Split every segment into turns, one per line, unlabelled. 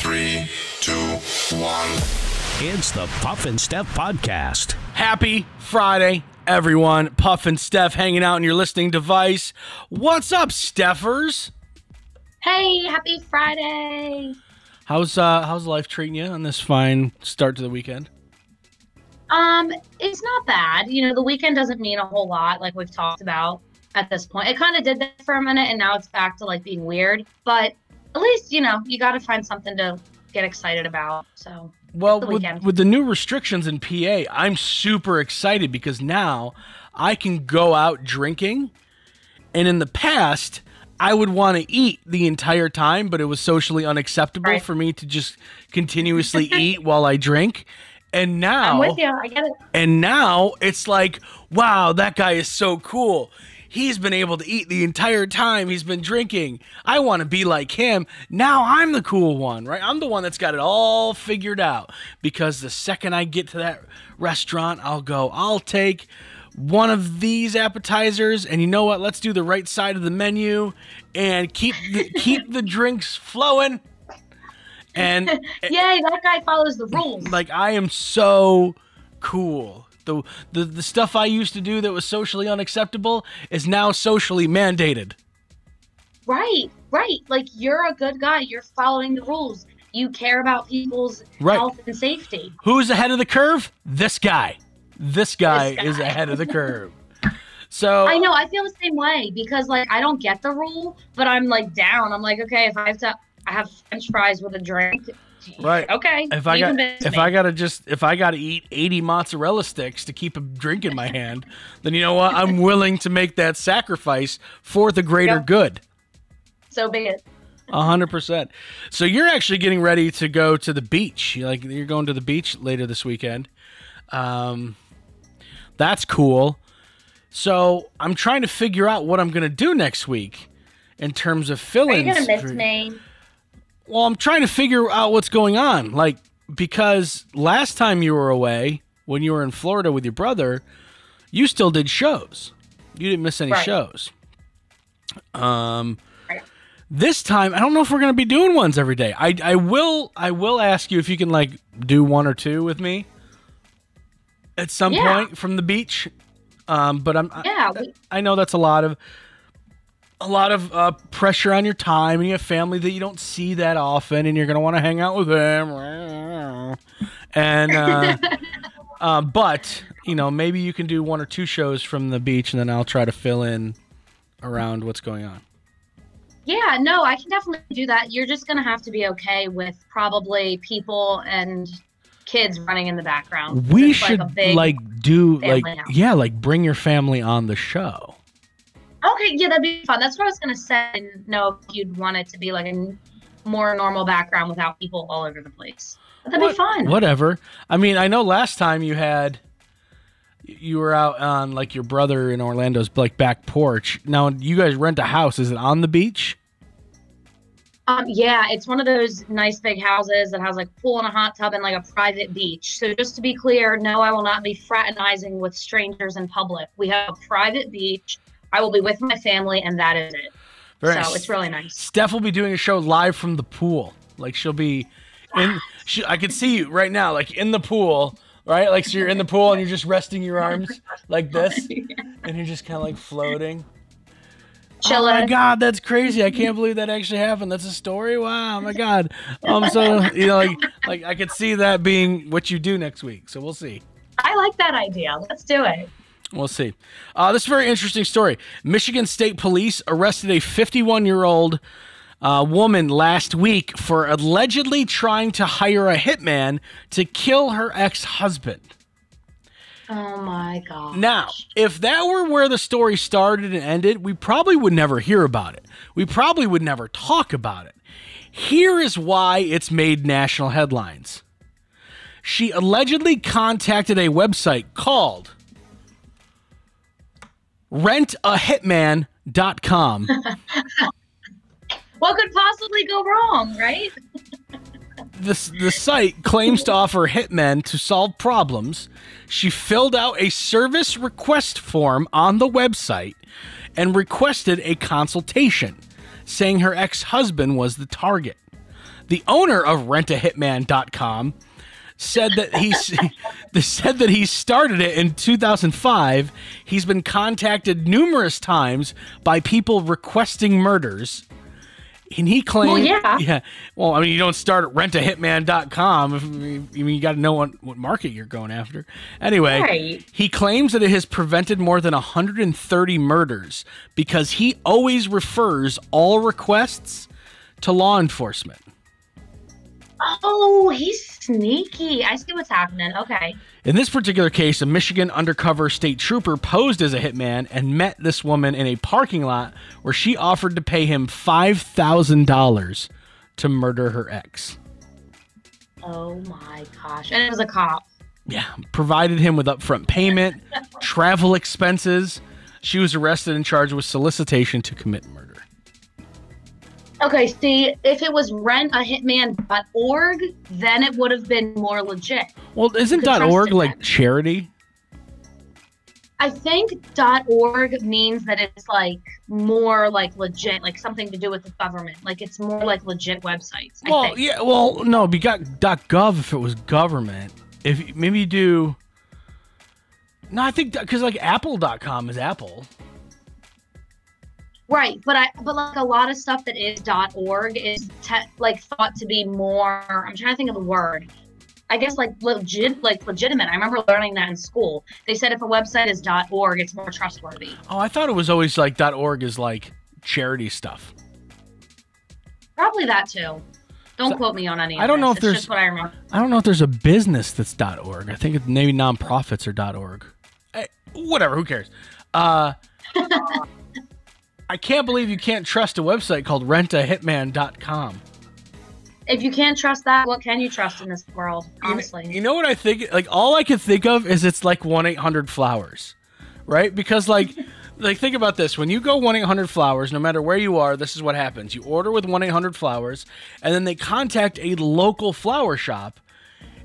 3, 2, 1.
It's the Puff and Steph podcast.
Happy Friday, everyone. Puff and Steph hanging out on your listening device. What's up, Steffers?
Hey, happy Friday.
How's life treating you on this fine start to the weekend?
It's not bad. You know, the weekend doesn't mean a whole lot, like we've talked about at this point. It kind of did that for a minute, and now it's back to like being weird. But at least, you know, you got to find something to get excited about. So,
well, with the new restrictions in PA, I'm super excited because now I can go out drinking. And in the past, I would want to eat the entire time, but it was socially unacceptable for me to just continuously eat while I drink. And now,
I'm with you. I get it.
And now it's like, wow, that guy is so cool. He's been able to eat the entire time he's been drinking. I want to be like him. Now I'm the cool one, right? I'm the one that's got it all figured out. Because the second I get to that restaurant, I'll take one of these appetizers, and you know what? Let's do the right side of the menu and keep the drinks flowing. And
yay, that guy follows the rules.
Like, I am so cool. The stuff I used to do that was socially unacceptable is now socially mandated.
Right. Like, you're a good guy. You're following the rules. You care about people's health and safety.
Who's ahead of the curve? This guy. This guy is ahead of the curve. So
I know. I feel the same way because, like, I don't get the rule, but I'm like down. I'm like, okay, if I have French fries with a drink.
Right.
Okay.
If I gotta eat 80 mozzarella sticks to keep a drink in my hand, then you know what? I'm willing to make that sacrifice for the greater good.
So be it.
100%. So you're actually getting ready to go to the beach. You're going to the beach later this weekend. That's cool. So I'm trying to figure out what I'm gonna do next week in terms of fill-ins.
Are you gonna miss me?
Well, I'm trying to figure out what's going on. Because last time you were away, when you were in Florida with your brother, you still did shows. You didn't miss any shows. This time, I don't know if we're going to be doing ones every day. I will ask you if you can, do one or two with me at some point from the beach. But I know that's a lot of pressure on your time, and you have family that you don't see that often, and you're going to want to hang out with them. And but, you know, maybe you can do one or two shows from the beach, and then I'll try to fill in around what's going on.
Yeah, no, I can definitely do that. You're just going to have to be okay with probably people and kids running in the background.
We should bring your family on the show.
Okay, yeah, that'd be fun. That's what I was going to say. I didn't know if you'd want it to be like a more normal background without people all over the place. But that'd be fun.
Whatever. I mean, I know last time you were out on your brother in Orlando's back porch. Now, you guys rent a house. Is it on the beach?
Yeah, it's one of those nice big houses that has a pool and a hot tub and a private beach. So just to be clear, no, I will not be fraternizing with strangers in public. We have a private beach. I will be with my family, and that is it. So it's really nice.
Steph will be doing a show live from the pool. She'll be in. I can see you right now, in the pool, right? So you're in the pool and you're just resting your arms like this, and you're just kind of floating.
Chilling.
Oh my God, that's crazy! I can't believe that actually happened. That's a story. Wow, oh my God. So I could see that being what you do next week. So we'll see.
I like that idea. Let's do it.
We'll see. This is a very interesting story. Michigan State Police arrested a 51-year-old woman last week for allegedly trying to hire a hitman to kill her ex-husband.
Oh, my God.
Now, if that were where the story started and ended, we probably would never hear about it. We probably would never talk about it. Here is why it's made national headlines. She allegedly contacted a website called rentahitman.com.
What could possibly go wrong, right?
The site claims to offer hitmen to solve problems. She filled out a service request form on the website and requested a consultation, saying her ex-husband was the target. The owner of rentahitman.com said that he started it in 2005. He's been contacted numerous times by people requesting murders. And he claimed, well, I mean, you don't start at rentahitman.com. I mean, you got to know what market you're going after. Anyway, He claims that it has prevented more than 130 murders because he always refers all requests to law enforcement.
Oh, he's sneaky. I see what's happening. Okay.
In this particular case, a Michigan undercover state trooper posed as a hitman and met this woman in a parking lot where she offered to pay him $5,000 to murder her ex.
Oh my gosh. And it was a cop.
Yeah. Provided him with upfront payment, travel expenses. She was arrested and charged with solicitation to commit murder.
Okay, see, if it was rentahitman.org, then it would have been more legit.
Well, isn't .org like charity?
I think .org means that it's like more like legit, like something to do with the government. Like it's more like legit websites.
Well,
I think.
yeah, well, no, we got .gov if it was government. If maybe you do. No, I think because like Apple.com is Apple.
Right, but like a lot of stuff that is .org is like thought to be more. I'm trying to think of the word. I guess like legitimate. I remember learning that in school. They said if a website is .org, it's more trustworthy.
Oh, I thought it was always like .org is like charity stuff.
Probably that too. Don't quote me on any of
I don't know
this.
if there's.
It's just what I remember.
I don't know if there's a business that's .org. I think it's maybe nonprofits are .org. Whatever. Who cares? I can't believe you can't trust a website called rentahitman.com.
If you can't trust that, what can you trust in this world, honestly?
You know what I think? Like, all I can think of is it's like 1-800-Flowers, right? Because, like think about this. When you go 1-800-Flowers, no matter where you are, this is what happens. You order with 1-800-Flowers, and then they contact a local flower shop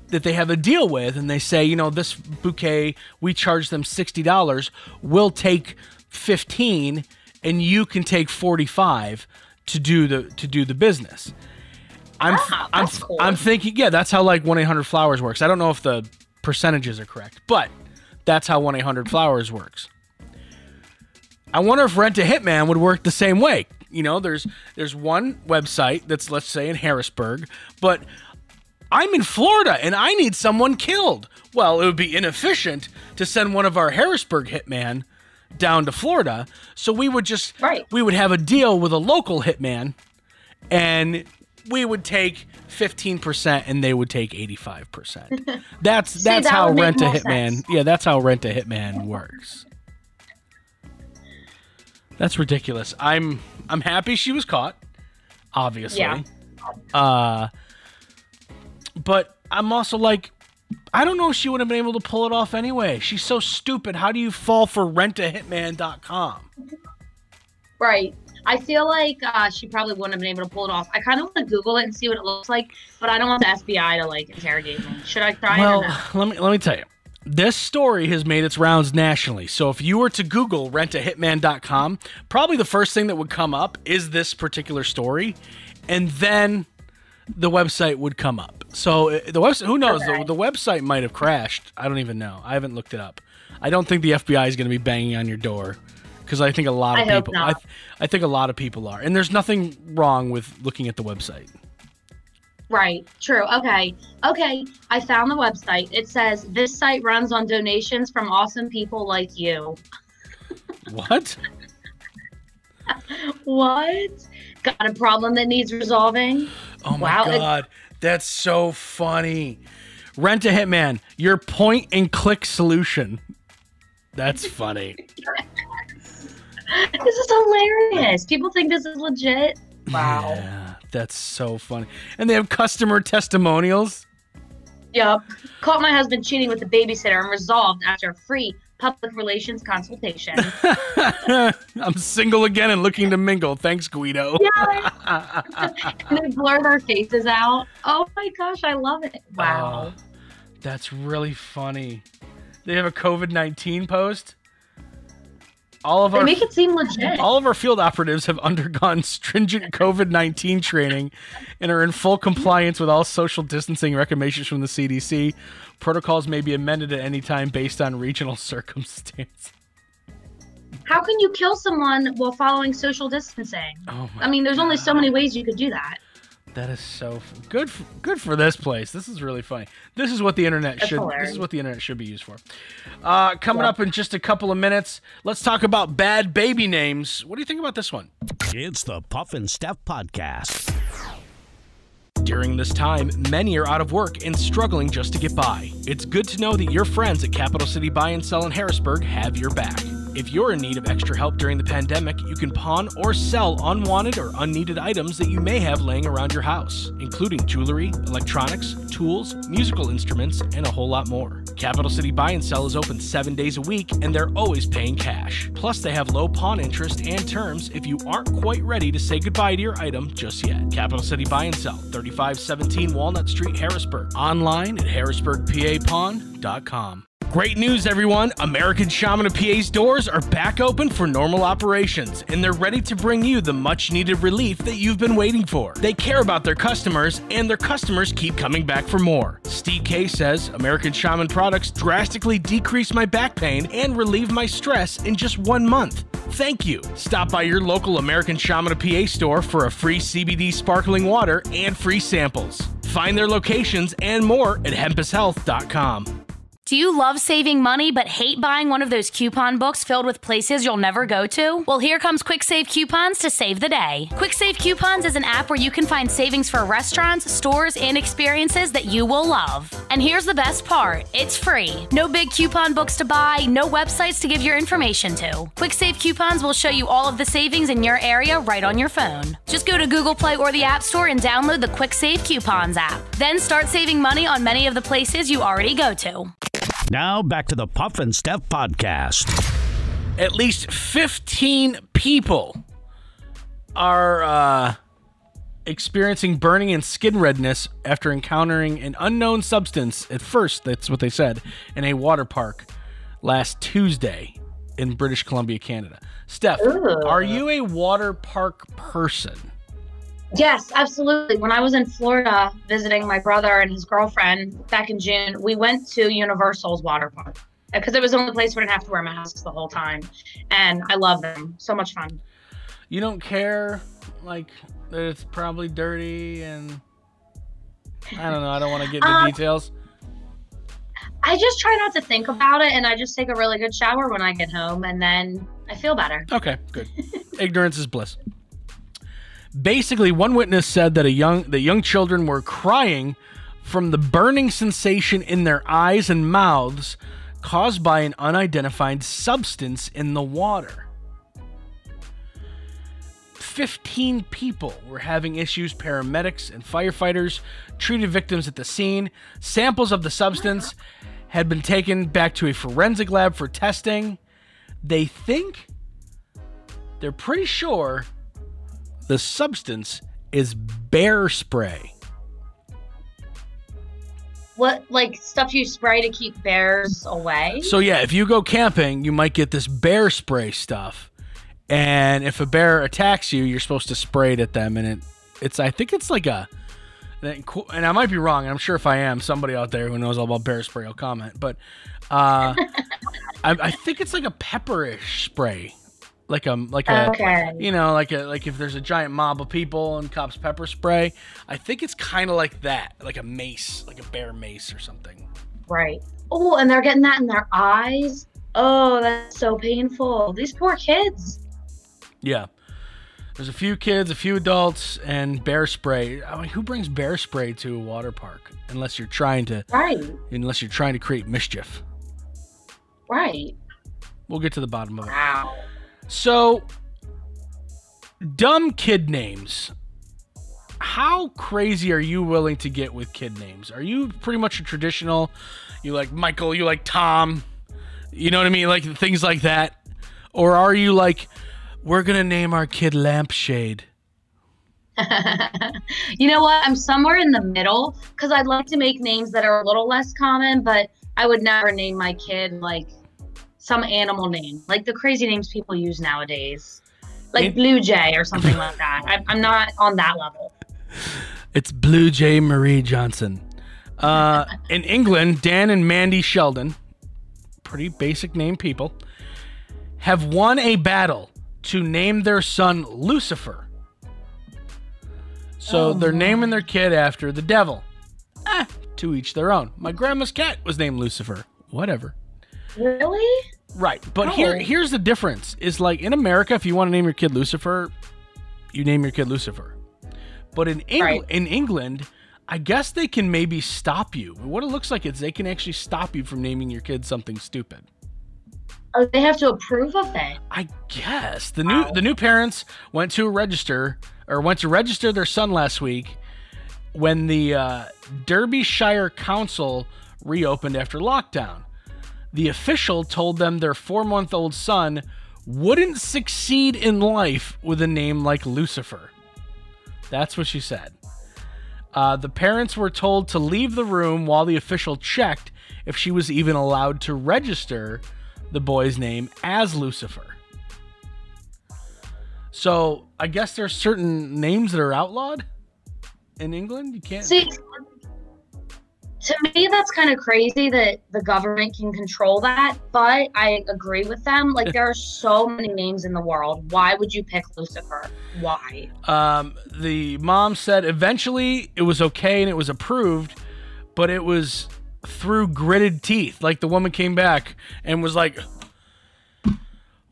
that they have a deal with, and they say, you know, this bouquet, we charge them $60. We'll take $15, and you can take $45 to do the business. I'm thinking, yeah, that's how like 1-800-Flowers works. I don't know if the percentages are correct, but that's how 1-800-Flowers works. I wonder if Rent a Hitman would work the same way. You know, there's one website that's, let's say, in Harrisburg, but I'm in Florida and I need someone killed. Well, it would be inefficient to send one of our Harrisburg hitman down to Florida, so we would have a deal with a local hitman, and we would take 15% and they would take 85%. That's how Rent a Hitman. Sense. Yeah, that's how Rent a Hitman works. That's ridiculous. I'm happy she was caught, obviously. Yeah. But I'm also like, I don't know if she would have been able to pull it off anyway. She's so stupid. How do you fall for rentahitman.com?
Right. I feel like she probably wouldn't have been able to pull it off. I kind of want to Google it and see what it looks like, but I don't want the FBI to like interrogate me. Should I try it?
Well, let me tell you. This story has made its rounds nationally. So if you were to Google rentahitman.com, probably the first thing that would come up is this particular story, and then the website would come up. So the website, who knows? Okay. The website might have crashed. I don't even know. I haven't looked it up. I don't think the FBI is going to be banging on your door, because I think a lot of people. I think a lot of people are, and there's nothing wrong with looking at the website.
Right. True. Okay. I found the website. It says this site runs on donations from awesome people like you.
What?
What? Got a problem that needs resolving?
Oh my God. That's so funny. Rent a Hitman, your point and click solution. That's funny.
This is hilarious. People think this is legit. Wow.
Yeah, that's so funny. And they have customer testimonials.
Yep. Caught my husband cheating with the babysitter and resolved after a free public relations consultation.
I'm single again and looking to mingle. Thanks, Guido.
Yeah. And they blur their faces out. Oh my gosh, I love it. Wow.
That's really funny. They have a COVID-19 post.
They make it seem legit.
All of our field operatives have undergone stringent COVID-19 training and are in full compliance with all social distancing recommendations from the CDC. Protocols may be amended at any time based on regional circumstance.
How can you kill someone while following social distancing? I mean, there's only so many ways you could do that.
That is so good. Good for this place. This is really funny. This is what the internet should. This is what the internet should be used for. Coming up in just a couple of minutes, let's talk about bad baby names. What do you think about this one?
It's the Puff and Steph Podcast.
During this time, many are out of work and struggling just to get by. It's good to know that your friends at Capital City Buy and Sell in Harrisburg have your back. If you're in need of extra help during the pandemic, you can pawn or sell unwanted or unneeded items that you may have laying around your house, including jewelry, electronics, tools, musical instruments, and a whole lot more. Capital City Buy and Sell is open 7 days a week, and they're always paying cash. Plus, they have low pawn interest and terms if you aren't quite ready to say goodbye to your item just yet. Capital City Buy and Sell, 3517 Walnut Street, Harrisburg. Online at harrisburgpapawn.com. Great news, everyone! American Shaman of PA's doors are back open for normal operations, and they're ready to bring you the much-needed relief that you've been waiting for. They care about their customers, and their customers keep coming back for more. Steve K says, American Shaman products drastically decrease my back pain and relieve my stress in just 1 month. Thank you. Stop by your local American Shaman of PA store for a free CBD sparkling water and free samples. Find their locations and more at hempushealth.com.
Do you love saving money but hate buying one of those coupon books filled with places you'll never go to? Well, here comes Quick Save Coupons to save the day. Quick Save Coupons is an app where you can find savings for restaurants, stores, and experiences that you will love. And here's the best part. It's free. No big coupon books to buy, no websites to give your information to. Quick Save Coupons will show you all of the savings in your area right on your phone. Just go to Google Play or the App Store and download the Quick Save Coupons app. Then start saving money on many of the places you already go to.
Now back to the Puff and Steph Podcast.
At least 15 people are experiencing burning and skin redness after encountering an unknown substance, at first, that's what they said, in a water park last Tuesday in British Columbia, Canada. Steph, are you a water park person?
Yes, absolutely. When I was in Florida visiting my brother and his girlfriend back in June, we went to Universal's water park because it was the only place where I didn't have to wear masks the whole time. And I love them. So much fun.
You don't care, like, that it's probably dirty and I don't know. I don't want to get into details.
I just try not to think about it, and I just take a really good shower when I get home, and then I feel better.
Okay, good. Ignorance is bliss. Basically, one witness said that young children were crying from the burning sensation in their eyes and mouths caused by an unidentified substance in the water. 15 people were having issues. Paramedics and firefighters treated victims at the scene. Samples of the substance had been taken back to a forensic lab for testing. They're pretty sure the substance is bear spray.
What, like stuff you spray to keep bears away?
So yeah, if you go camping, you might get this bear spray stuff. And if a bear attacks you, you're supposed to spray it at them. And I think it's like and I might be wrong. And I'm sure if I am, somebody out there who knows all about bear spray will comment. But I think it's like a pepperish spray. Like if there's a giant mob of people and cops pepper spray, I think it's kind of like that, like a mace, like a bear mace or something.
Right. Oh, and they're getting that in their eyes. Oh, that's so painful. These poor kids. Yeah.
There's a few kids, a few adults, and bear spray. I mean, who brings bear spray to a water park unless you're trying to create mischief?
Right.
We'll get to the bottom of it.
Wow.
So, dumb kid names. How crazy are you willing to get with kid names? Are you pretty much a traditional? You like Michael, you like Tom, you know what I mean? Like things like that. Or are you like, we're going to name our kid Lampshade?
You know what? I'm somewhere in the middle because I'd like to make names that are a little less common, but I would never name my kid like some animal name, like the crazy names people use nowadays, like Blue Jay or something like that. I'm not on that level.
It's Blue Jay Marie Johnson. In England, Dan and Mandy Sheldon, pretty basic name people, have won a battle to name their son Lucifer. So they're naming their kid after the devil. To each their own. My grandma's cat was named Lucifer. Whatever.
Really?
Right. But here's the difference. Is like in America, if you want to name your kid Lucifer, you name your kid Lucifer. But in England, I guess they can maybe stop you. What it looks like is they can actually stop you from naming your kid something stupid.
Oh, they have to approve of it.
I guess the new parents went to register their son last week when the Derbyshire Council reopened after lockdown. The official told them their 4-month-old son wouldn't succeed in life with a name like Lucifer. That's what she said. The parents were told to leave the room while the official checked if she was even allowed to register the boy's name as Lucifer. So I guess there's certain names that are outlawed in England. You can't.
See, to me, that's kind of crazy that the government can control that, but I agree with them. Like, there are so many names in the world. Why would you pick Lucifer? Why?
The mom said eventually it was okay and it was approved, but it was through gritted teeth. Like, the woman came back and was like,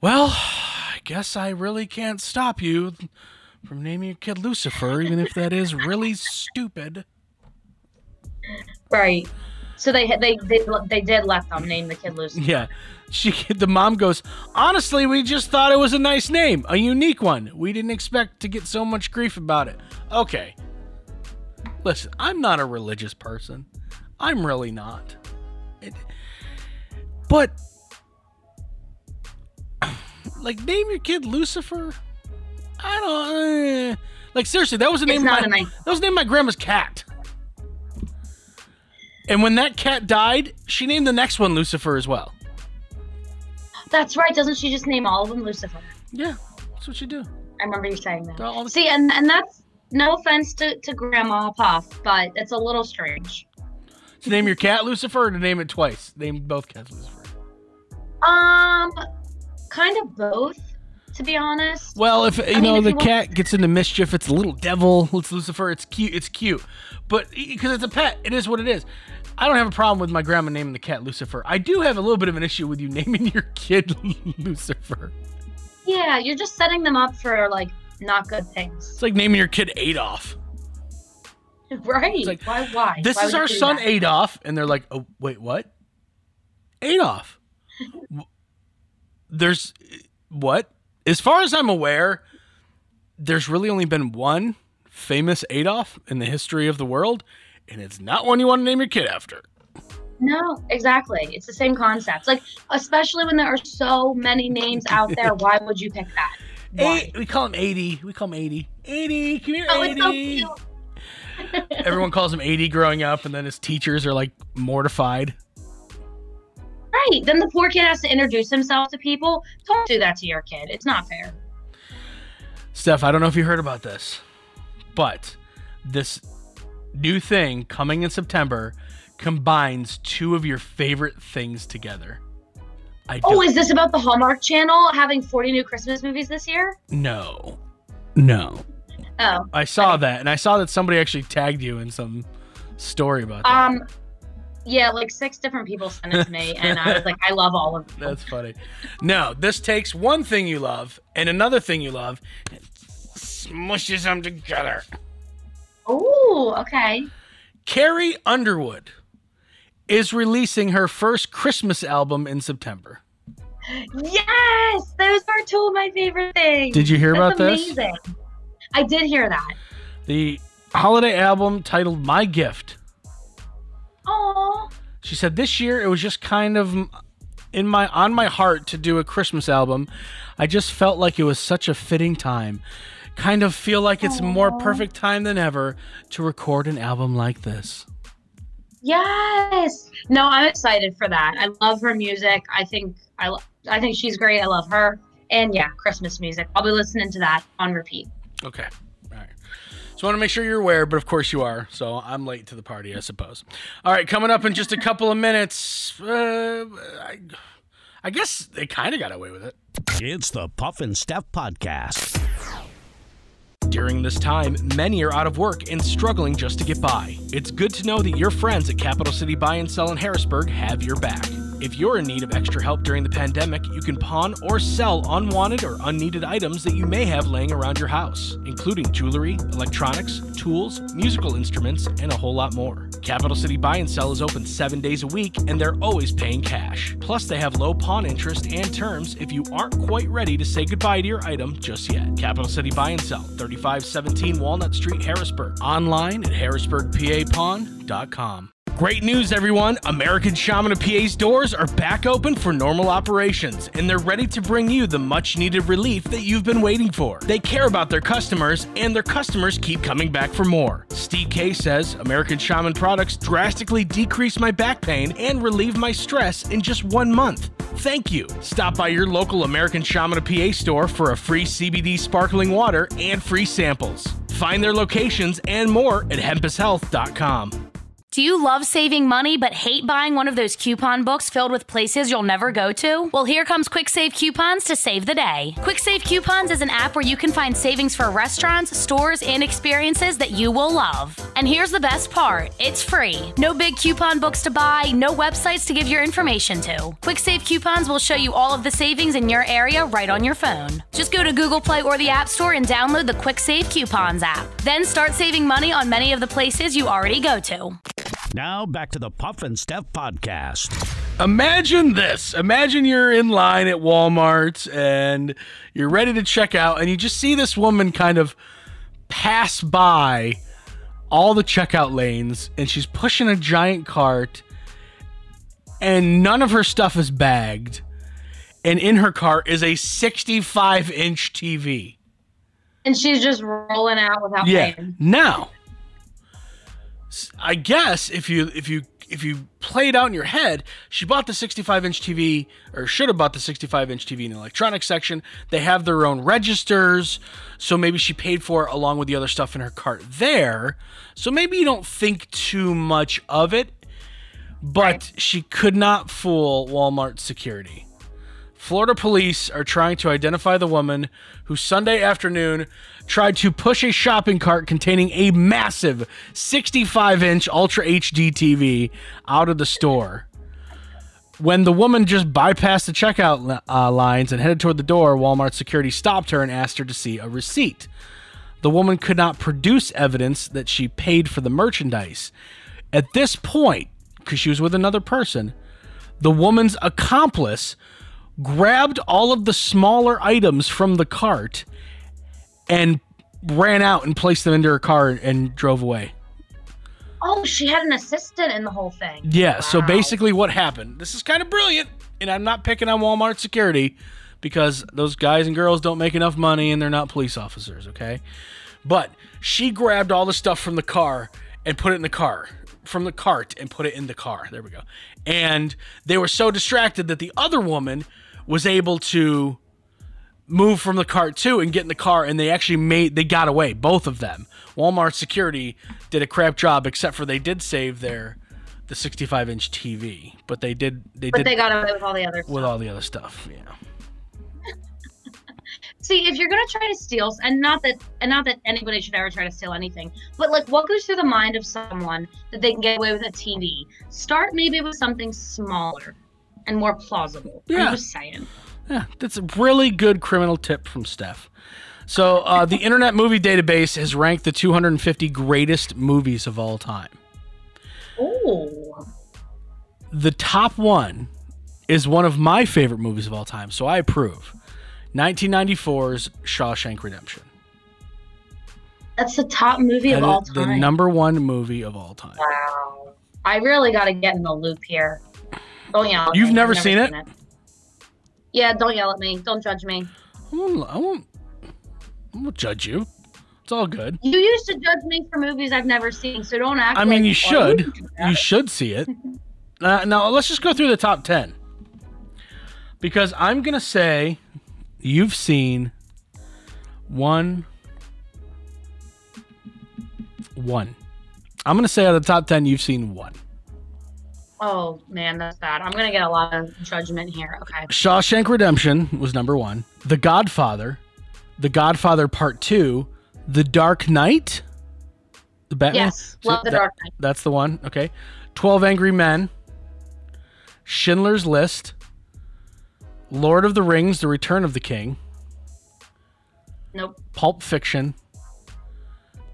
well, I guess I really can't stop you from naming your kid Lucifer, even if that is really stupid.
Right. So they did let them name the kid Lucifer.
Yeah. The mom goes, honestly, we just thought it was a nice name, a unique one. We didn't expect to get so much grief about it. Okay. Listen, I'm not a religious person. I'm really not. But like, name your kid Lucifer? I don't like, seriously, that was the name of my grandma's cat. And when that cat died, she named the next one Lucifer as well.
That's right. Doesn't she just name all of them Lucifer?
Yeah, that's what she do.
I remember you saying that. See, and that's no offense to Grandma Puff, but it's a little strange.
To name your cat Lucifer or to name it twice? Name both cats Lucifer.
Kind of both, to be honest.
Well, if the cat gets into mischief, it's a little devil. It's Lucifer. It's cute. But because it's a pet, it is what it is. I don't have a problem with my grandma naming the cat Lucifer. I do have a little bit of an issue with you naming your kid Lucifer.
Yeah, you're just setting them up for, like, not good things.
It's like naming your kid Adolf.
Right.
It's like,
why?
This is our son Adolf. And they're like, oh, wait, what? Adolf. There's, what? As far as I'm aware, there's really only been one famous Adolf in the history of the world, and it's not one you want to name your kid after.
No, exactly. It's the same concept. Like, especially when there are so many names out there, why would you pick that? Why?
We call him 80. 80, come here, 80.
It's so cute.
Everyone calls him 80 growing up, and then his teachers are, like, mortified.
Right. Then the poor kid has to introduce himself to people. Don't do that to your kid. It's not fair.
Steph, I don't know if you heard about this, but this new thing coming in September combines two of your favorite things together.
Is this about the Hallmark Channel having 40 new Christmas movies this year?
No.
Oh.
I saw that, and I saw that somebody actually tagged you in some story about that.
Yeah, like 6 different people sent it to me, and I was like, I love all of them.
That's funny. No, this takes one thing you love and another thing you love and smushes them together.
Ooh, okay.
Carrie Underwood is releasing her first Christmas album in September.
Yes! Those are two of my favorite things.
Did you hear about this?
Amazing. I did hear that.
The holiday album titled My Gift.
Aww.
She said this year it was just kind of on my heart to do a Christmas album. I just felt like it was such a fitting time. Kind of feel like it's more perfect time than ever to record an album like this.
Yes. No, I'm excited for that. I love her music. I think I think she's great. I love her. And yeah, Christmas music. I'll be listening to that on repeat.
Okay. All right. So I want to make sure you're aware, but of course you are. So I'm late to the party, I suppose. All right, coming up in just a couple of minutes. I guess they kind of got away with it.
It's the Puff and Steph Podcast.
During this time, many are out of work and struggling just to get by. It's good to know that your friends at Capital City Buy and Sell in Harrisburg have your back. If you're in need of extra help during the pandemic, you can pawn or sell unwanted or unneeded items that you may have laying around your house, including jewelry, electronics, tools, musical instruments, and a whole lot more. Capital City Buy and Sell is open 7 days a week, and they're always paying cash. Plus, they have low pawn interest and terms if you aren't quite ready to say goodbye to your item just yet. Capital City Buy and Sell, 3517 Walnut Street, Harrisburg. Online at harrisburgpapawn.com. Great news, everyone! American Shaman of PA's doors are back open for normal operations, and they're ready to bring you the much-needed relief that you've been waiting for. They care about their customers, and their customers keep coming back for more. Steve K says, American Shaman products drastically decrease my back pain and relieve my stress in just 1 month. Thank you. Stop by your local American Shaman of PA store for a free CBD sparkling water and free samples. Find their locations and more at hempushealth.com.
Do you love saving money but hate buying one of those coupon books filled with places you'll never go to? Well, here comes Quick Save Coupons to save the day. Quick Save Coupons is an app where you can find savings for restaurants, stores, and experiences that you will love. And here's the best part, it's free. No big coupon books to buy, no websites to give your information to. Quick Save Coupons will show you all of the savings in your area right on your phone. Just go to Google Play or the App Store and download the Quick Save Coupons app. Then start saving money on many of the places you already go to.
Now back to the Puff and Steph Podcast.
Imagine this. Imagine you're in line at Walmart and you're ready to check out, and you just see this woman kind of pass by all the checkout lanes, and she's pushing a giant cart, and none of her stuff is bagged, and in her cart is a 65-inch TV.
And she's just rolling out without paying.
Now, I guess if you play it out in your head, she bought the 65-inch TV, or should have bought the 65-inch TV in the electronics section. They have their own registers, so maybe she paid for it along with the other stuff in her cart there. So maybe you don't think too much of it, but she could not fool Walmart security. Florida police are trying to identify the woman who Sunday afternoon tried to push a shopping cart containing a massive 65-inch Ultra HD TV out of the store. When the woman just bypassed the checkout lines and headed toward the door, Walmart security stopped her and asked her to see a receipt. The woman could not produce evidence that she paid for the merchandise. At this point, because she was with another person, the woman's accomplice grabbed all of the smaller items from the cart and ran out and placed them into her car and drove away.
Oh, she had an assistant in the whole thing.
Yeah,
wow.
So basically what happened, this is kind of brilliant, and I'm not picking on Walmart security because those guys and girls don't make enough money and they're not police officers, okay? But she grabbed all the stuff from the car and put it in the car, from the cart and put it in the car. There we go. And they were so distracted that the other woman was able to move from the cart too and get in the car, and they got away, both of them. Walmart security did a crap job, except for they did save the 65-inch TV, but they got
away with all the other stuff.
With all the other stuff, yeah.
See, if you're gonna try to steal, and not that anybody should ever try to steal anything, but like, what goes through the mind of someone that they can get away with a TV? Start maybe with something smaller and more plausible.
Yeah.
I'm just saying.
Yeah, that's a really good criminal tip from Steph. So the Internet Movie Database has ranked the 250 greatest movies of all time.
Ooh.
The top one is one of my favorite movies of all time, so I approve. 1994's Shawshank Redemption.
That's the top movie of all time.
The number one movie of all time.
Wow. I really got to get in the loop here. Don't yell at me.
You've never seen it?
Yeah, don't yell at me. Don't judge me.
I won't judge you. It's all good.
You used to judge me for movies I've never seen, so don't act
I mean,
like
you should. You should see it. Now, let's just go through the top 10. Because I'm going to say you've seen one. I'm going to say out of the top 10, you've seen one.
Oh, man, that's bad. I'm going to get a lot of judgment here. Okay.
Shawshank Redemption was number 1. The Godfather. The Godfather Part 2. The Dark Knight. The Batman.
Yes, love The Dark Knight.
That's the one. Okay. 12 Angry Men. Schindler's List. Lord of the Rings, The Return of the King.
Nope.
Pulp Fiction.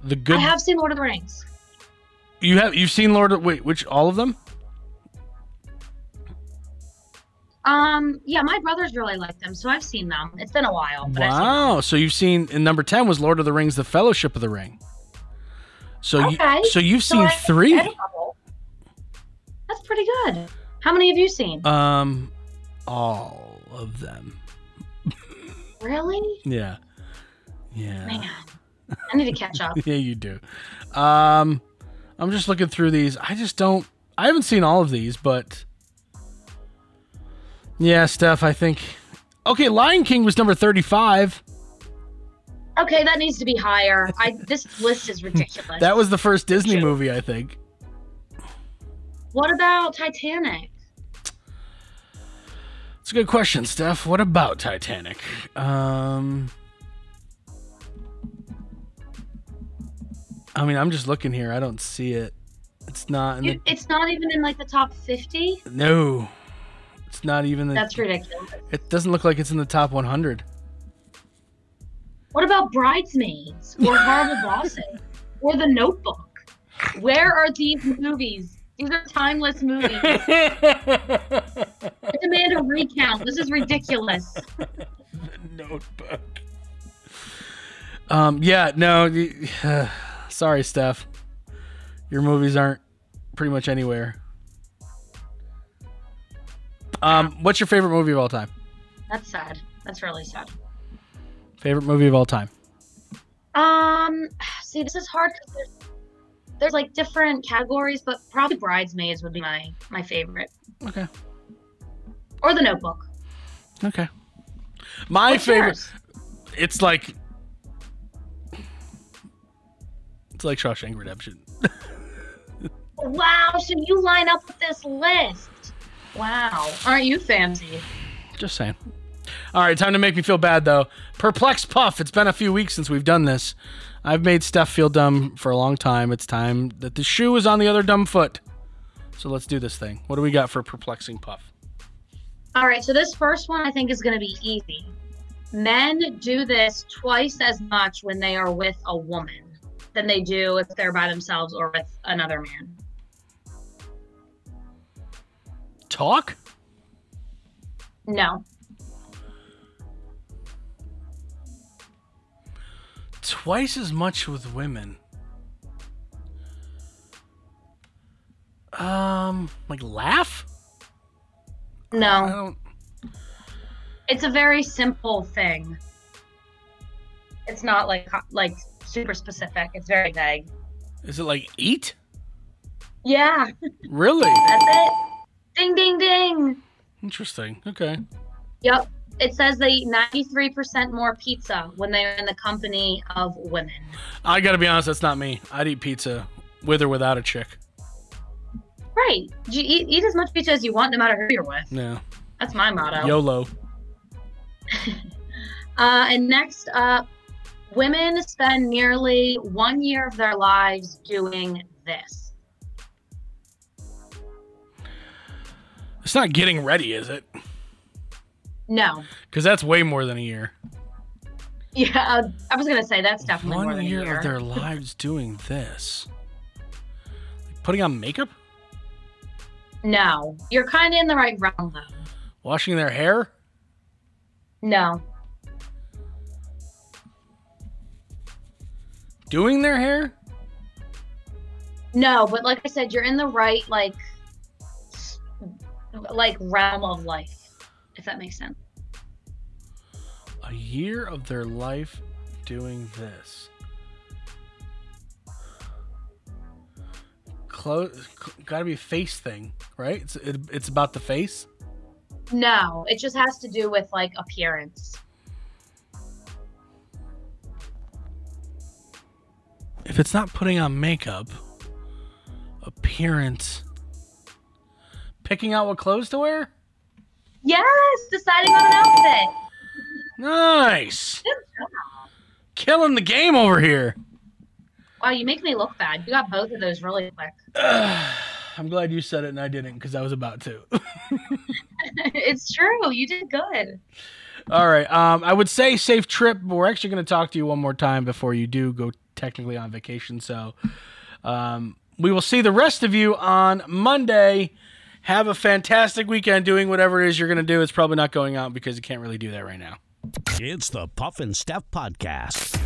I have seen Lord of the Rings.
You've seen which all of them?
Yeah, my brothers really like them, so I've seen them. It's been a while. But
Wow. So you've seen, and number 10 was Lord of the Rings, The Fellowship of the Ring. So
okay.
You've seen 3.
That's pretty good. How many have you seen?
All of them.
Really?
Yeah.
Man, I need to catch up.
Yeah, you do. I'm just looking through these. I haven't seen all of these, but yeah, Steph, I think. Okay, Lion King was number 35.
Okay, that needs to be higher. This list is ridiculous.
That was the first Disney movie, I think.
What about Titanic?
It's a good question, Steph. What about Titanic? I mean, I'm just looking here. I don't see it. It's not.
It's not even in like the top 50.
No, it's not even.
That's ridiculous.
It doesn't look like it's in the top 100.
What about Bridesmaids or Horrible Bosses or The Notebook? Where are these movies? These are timeless movies. I demand a recount. This is ridiculous.
The Notebook. Yeah. No. Sorry, Steph. Your movies aren't pretty much anywhere. What's your favorite movie of all time?
That's sad. That's really sad.
Favorite movie of all time?
See, this is hard because there's like different categories, but probably Bridesmaids would be my favorite.
Okay.
Or The Notebook.
Okay. My
What's
favorite.
Yours?
It's like Shawshank Redemption.
Wow, so you line up with this list. Wow. Aren't you fancy?
Just saying. All right, time to make me feel bad, though. Perplex Puff. It's been a few weeks since we've done this. I've made Steph feel dumb for a long time. It's time that the shoe is on the other dumb foot. So let's do this thing. What do we got for Perplexing Puff?
All right, so this first one I think is going to be easy. Men do this twice as much when they are with a woman than they do if they're by themselves or with another man.
Talk?
No.
Twice as much with women. Like laugh?
No.
I don't.
It's a very simple thing. It's not like super specific. It's very vague.
Is it like eat?
Yeah.
Really?
That's it. Ding, ding, ding.
Interesting. Okay.
Yep. It says they eat 93% more pizza when they're in the company of women.
I gotta be honest, that's not me. I'd eat pizza with or without a chick.
Right. You eat as much pizza as you want, no matter who you're with.
Yeah.
That's my motto.
YOLO.
And next up, women spend nearly 1 year of their lives doing this.
It's not getting ready, is it?
No.
Because that's way more than a year.
Yeah, I was going to say that's definitely more than a
1
year.
year of their lives doing this. Like putting on makeup?
No. You're kind of in the right realm, though.
Washing their hair?
No.
Doing their hair?
No, but like I said, you're in the right, like realm of life, if that makes sense.
A year of their life doing this. Gotta be a face thing, right? It's about the face.
No, it just has to do with like appearance.
If it's not putting on makeup, appearance, picking out what clothes to wear?
Yes, deciding on an outfit.
Nice.
Good job.
Killing the game over here.
Wow, you make me look bad. You got both of those really quick.
I'm glad you said it and I didn't because I was about to.
It's true. You did good.
All right. I would say safe trip, but we're actually going to talk to you one more time before you do go technically on vacation. So we will see the rest of you on Monday. Have a fantastic weekend doing whatever it is you're going to do. It's probably not going out because you can't really do that right now.
It's the Puff and Steph Podcast.